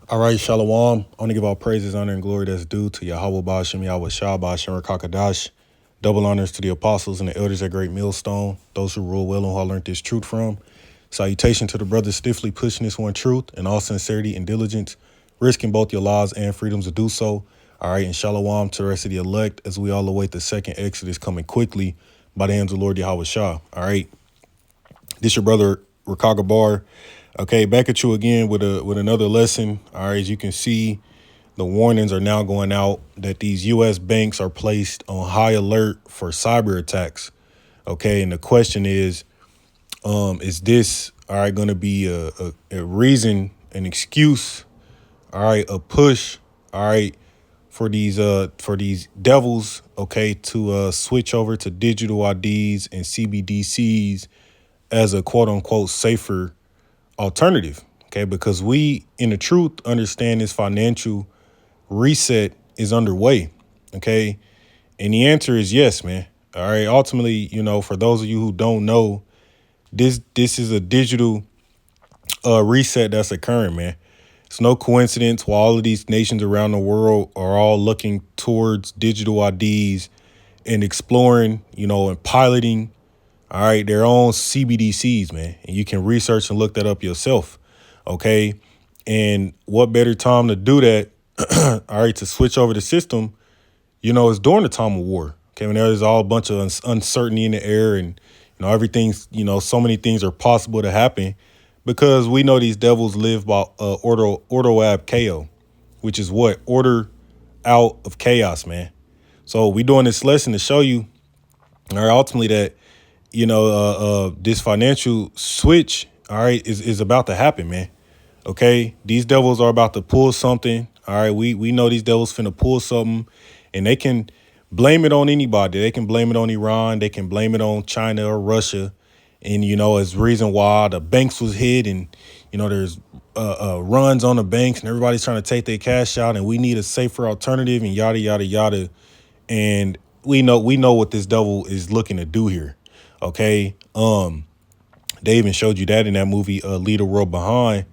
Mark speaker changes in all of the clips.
Speaker 1: All right, Shalom. I want to give all praises, honor, and glory that's due to Yahweh Bashem, Yahweh Shah Bashem, Rakakadash. Double honors to the apostles and the elders at Great Millstone, those who rule well and who I learned this truth from. Salutation to the brothers stiffly pushing this one truth in all sincerity and diligence, risking both your lives and freedoms to do so. All right, and Shalom to the rest of the elect as we all await the second Exodus coming quickly by the hands of the Lord Yahweh Shah. All right, this your brother Rakaga Bar. Okay, back at you again with another lesson. All right, as you can see, the warnings are now going out that these U.S. banks are placed on high alert for cyber attacks. Okay, and the question is this all right going to be a reason, an excuse, all right, a push, all right, for these devils, okay, to switch over to digital IDs and CBDCs as a quote unquote safer alternative, okay? Because we, in the truth, understand this financial reset is underway, okay? And the answer is yes, man. All right. Ultimately, for those of you who don't know, this is a digital reset that's occurring, man. It's no coincidence why all of these nations around the world are all looking towards digital IDs and exploring, and piloting, all right, their own CBDCs, man. And you can research and look that up yourself. Okay. And what better time to do that? All right, to switch over the system, is during the time of war. Okay. When there's all a bunch of uncertainty in the air and, everything's, so many things are possible to happen because we know these devils live by ordo ab chaos, which is what? Order out of chaos, man. So we doing this lesson to show you, all right, ultimately that, this financial switch, all right, is about to happen, man. Okay, these devils are about to pull something. All right, we know these devils finna pull something, and they can blame it on anybody. They can blame it on Iran. They can blame it on China or Russia, and as reason why the banks was hit, and there's runs on the banks, and everybody's trying to take their cash out, and we need a safer alternative, and yada yada yada. And we know what this devil is looking to do here. Okay, they even showed you that in that movie, Lead the World Behind.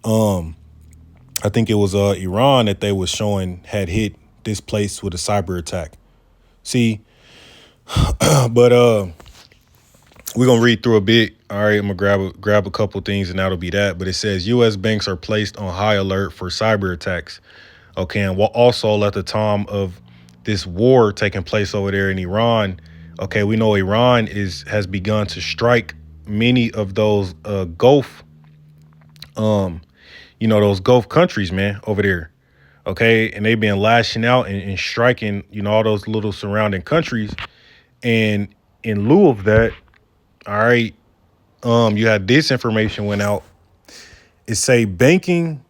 Speaker 1: I think it was Iran that they was showing had hit this place with a cyber attack. See, but we're gonna read through a bit. All right, I'm gonna grab a couple things and that'll be that. But it says U.S. banks are placed on high alert for cyber attacks. Okay, and also at the time of this war taking place over there in Iran, okay, we know Iran has begun to strike many of those Gulf, those Gulf countries, man, over there. Okay, and they've been lashing out and striking, all those little surrounding countries. And in lieu of that, all right, you had this information went out. It say banking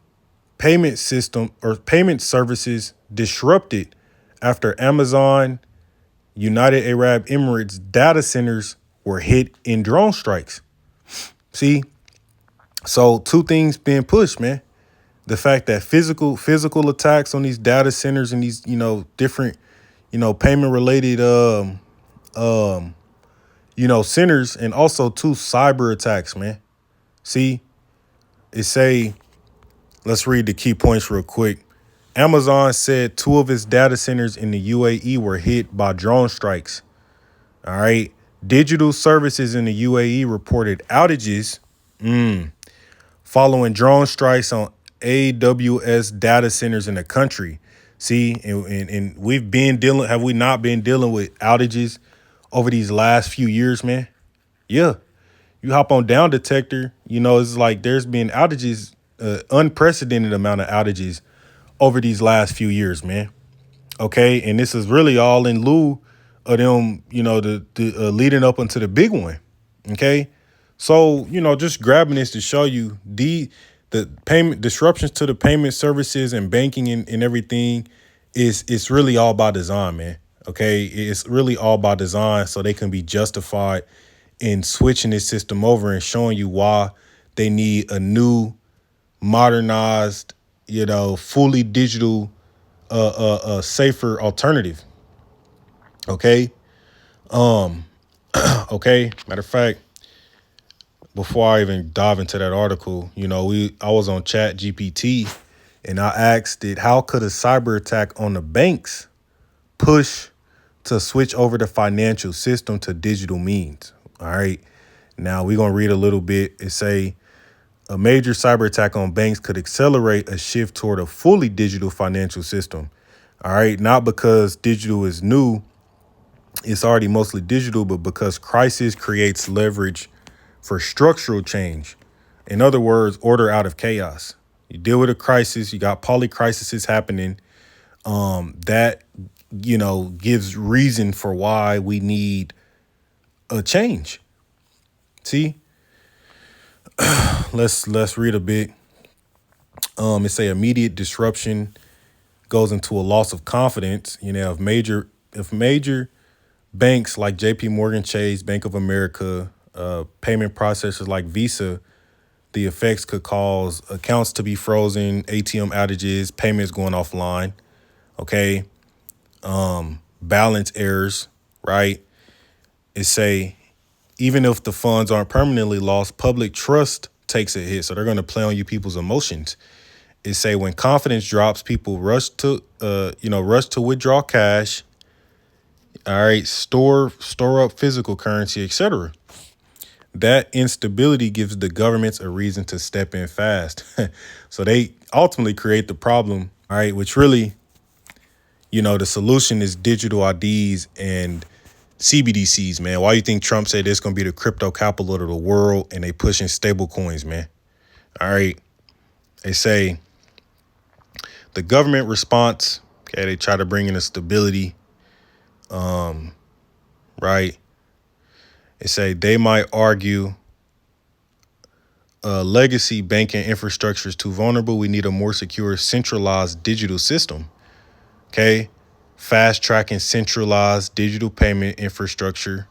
Speaker 1: payment system or payment services disrupted after Amazon, United Arab Emirates data centers were hit in drone strikes. See, so two things being pushed, man. The fact that physical attacks on these data centers and these, different, payment related, centers, and also two cyber attacks, man. See, let's read the key points real quick. Amazon said two of its data centers in the UAE were hit by drone strikes. All right. Digital services in the UAE reported outages following drone strikes on AWS data centers in the country. See, and have we not been dealing with outages over these last few years, man? Yeah. You hop on Down Detector, it's like there's been outages, unprecedented amount of outages over these last few years, man. Okay. And this is really all in lieu of them, the leading up into the big one. Okay. So, just grabbing this to show you the payment disruptions to the payment services and banking and everything it's really all by design, man. Okay. It's really all by design so they can be justified in switching this system over and showing you why they need a new, modernized, fully digital, safer alternative. Okay. Okay. Matter of fact, before I even dive into that article, I was on Chat GPT And I asked it, how could a cyber attack on the banks push to switch over the financial system to digital means? All right. Now we're gonna read a little bit. It say a major cyber attack on banks could accelerate a shift toward a fully digital financial system. All right, not because digital is new, it's already mostly digital, but because crisis creates leverage for structural change. In other words, order out of chaos. You deal with a crisis, you got polycrises happening. That gives reason for why we need a change. See, let's read a bit. It say immediate disruption goes into a loss of confidence. If major banks like J.P. Morgan Chase, Bank of America, payment processors like Visa, the effects could cause accounts to be frozen, ATM outages, payments going offline. Okay, balance errors. Right. It say even if the funds aren't permanently lost, public trust takes a hit. So they're going to play on you people's emotions. It say when confidence drops, people rush to withdraw cash. All right, store up physical currency, etc. That instability gives the governments a reason to step in fast. So they ultimately create the problem. All right, which really, the solution is digital IDs and CBDCs, man. Why you think Trump said this going to be the crypto capital of the world and they pushing stable coins, man? All right. They say the government response, okay, they try to bring in a stability, right? They say they might argue legacy banking infrastructure is too vulnerable. We need a more secure, centralized digital system, okay? Fast tracking centralized digital payment infrastructure,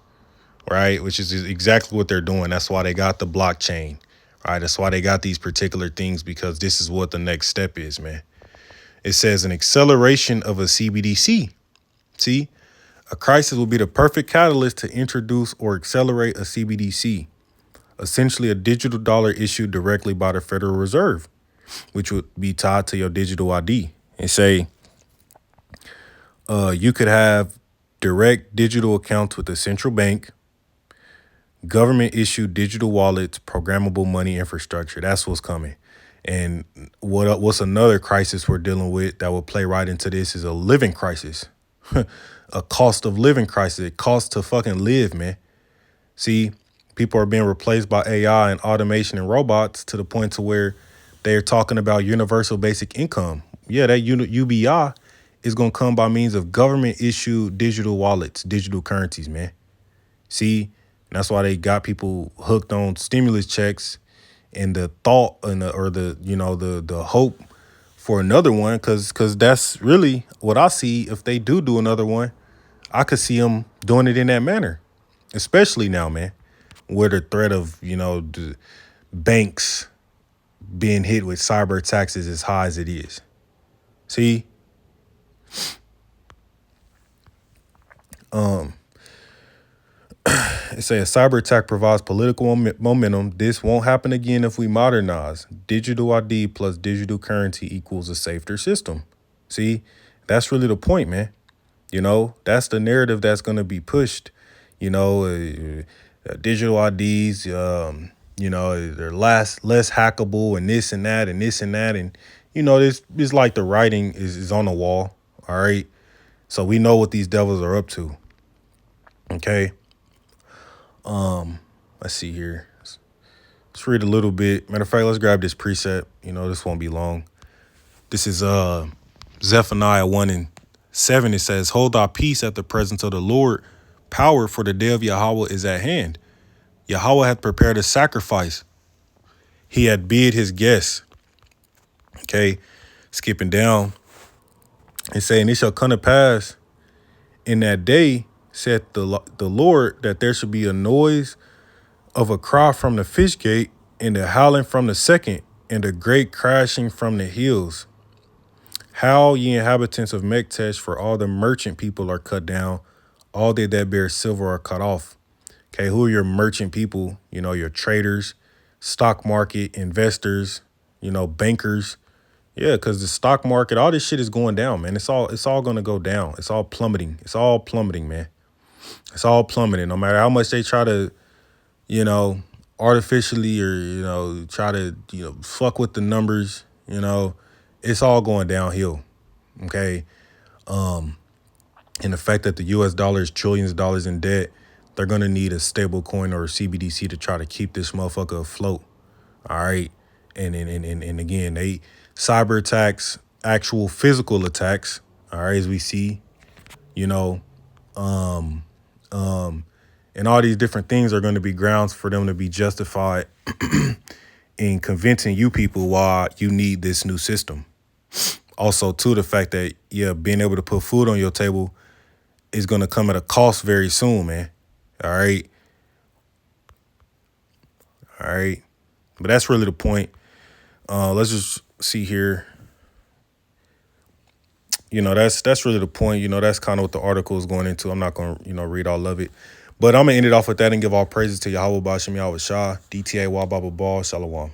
Speaker 1: right? Which is exactly what they're doing. That's why they got the blockchain, right? That's why they got these particular things, because this is what the next step is, man. It says an acceleration of a CBDC. See, a crisis will be the perfect catalyst to introduce or accelerate a CBDC, essentially a digital dollar issued directly by the Federal Reserve, which would be tied to your digital ID. And say you could have direct digital accounts with the central bank, government issued digital wallets, programmable money infrastructure. That's what's coming. And what's another crisis we're dealing with that will play right into this is a living crisis, a cost of living crisis. It costs to fucking live, man. See, people are being replaced by AI and automation and robots to the point to where they're talking about universal basic income. Yeah, that UBI is going to come by means of government issued digital wallets, digital currencies, man. See, that's why they got people hooked on stimulus checks and the thought and the hope for another one, because that's really what I see. If they do another one, I could see them doing it in that manner, especially now, man, where the threat of the banks being hit with cyber attacks is as high as it is. See, it say a cyber attack provides political momentum. This won't happen again if we modernize. Digital ID plus digital currency equals a safer system. See, that's really the point, man. That's the narrative that's going to be pushed. Digital IDs, they're less hackable and this and that and this and that. And, this like the writing is on the wall. All right. So we know what these devils are up to. Okay. Let's see here. Let's read a little bit. Matter of fact, let's grab this preset. This won't be long. This is Zephaniah 1:7. It says, hold thy peace at the presence of the Lord. Power for the day of Yahweh is at hand. Yahweh hath prepared a sacrifice. He had bid his guests. Okay, skipping down. And saying, it shall come to pass in that day, said the Lord, that there should be a noise of a cry from the fish gate, and the howling from the second, and a great crashing from the hills. Howl, ye inhabitants of Mektesh, for all the merchant people are cut down. All they that bear silver are cut off. Okay, who are your merchant people? Your traders, stock market investors, bankers, Yeah, because the stock market, all this shit is going down, man. It's all gonna go down. It's all plummeting. It's all plummeting, man. It's all plummeting. No matter how much they try to, you know, artificially or, try to, fuck with the numbers, it's all going downhill. Okay. And the fact that the US dollar is trillions of dollars in debt, they're gonna need a stable coin or a CBDC to try to keep this motherfucker afloat. All right. And again, they cyber attacks, actual physical attacks, all right, as we see, you know, um, um, and all these different things are going to be grounds for them to be justified in convincing you people why you need this new system. Also, too, the fact that, yeah, being able to put food on your table is going to come at a cost very soon, man. All right. All right. But that's really the point. Let's just see here. That's really the point. That's kind of what the article is going into. I'm not going to, read all of it. But I'm going to end it off with that and give all praises to Yahweh Bashem Yahweh Shah, DTA Wababa Ball, Shalom.